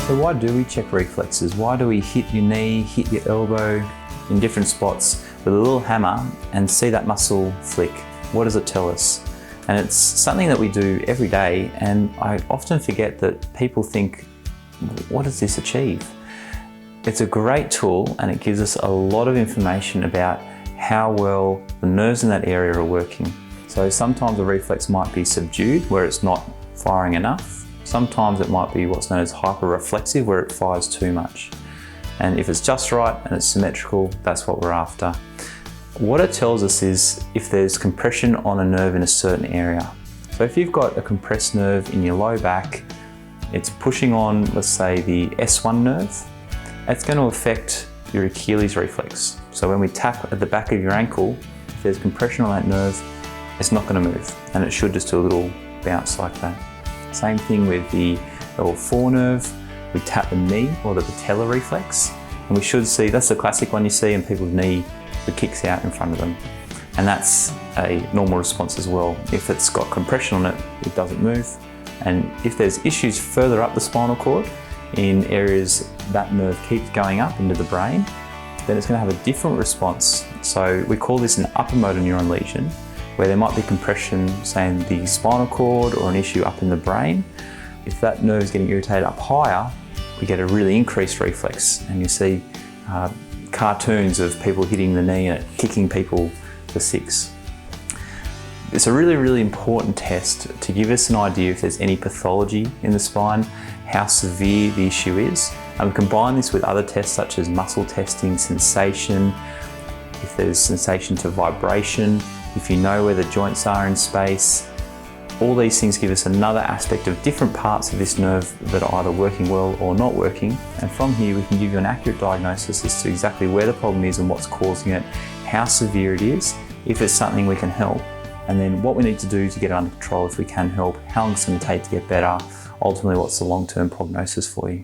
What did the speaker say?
So why do we check reflexes? Why do we hit your knee, hit your elbow in different spots with a little hammer and see that muscle flick? What does it tell us? And it's something that we do every day, and I often forget that people think, what does this achieve? It's a great tool, and it gives us a lot of information about how well the nerves in that area are working. So sometimes a reflex might be subdued, where it's not firing enough. Sometimes it might be what's known as hyperreflexive, where it fires too much. And if it's just right and it's symmetrical, that's what we're after. What it tells us is if there's compression on a nerve in a certain area. So if you've got a compressed nerve in your low back, it's pushing on, let's say, the S1 nerve, it's going to affect your Achilles reflex. So when we tap at the back of your ankle, if there's compression on that nerve, it's not going to move, and it should just do a little bounce like that. Same thing with the L4 nerve. We tap the knee or the patella reflex, and we should see, that's the classic one you see in people's knee that kicks out in front of them. And that's a normal response as well. If it's got compression on it, it doesn't move. And if there's issues further up the spinal cord, in areas that nerve keeps going up into the brain, then it's going to have a different response. So we call this an upper motor neuron lesion, where there might be compression, say in the spinal cord, or an issue up in the brain. If that nerve is getting irritated up higher, we get a really increased reflex, and you see cartoons of people hitting the knee and kicking people for 6. It's a really, really important test to give us an idea if there's any pathology in the spine, how severe the issue is. And we combine this with other tests such as muscle testing, sensation, if there's sensation to vibration, if you know where the joints are in space. All these things give us another aspect of different parts of this nerve that are either working well or not working. And from here we can give you an accurate diagnosis as to exactly where the problem is and what's causing it, how severe it is, if it's something we can help, and then what we need to do to get it under control if we can help, how long it's going to take to get better, ultimately what's the long-term prognosis for you.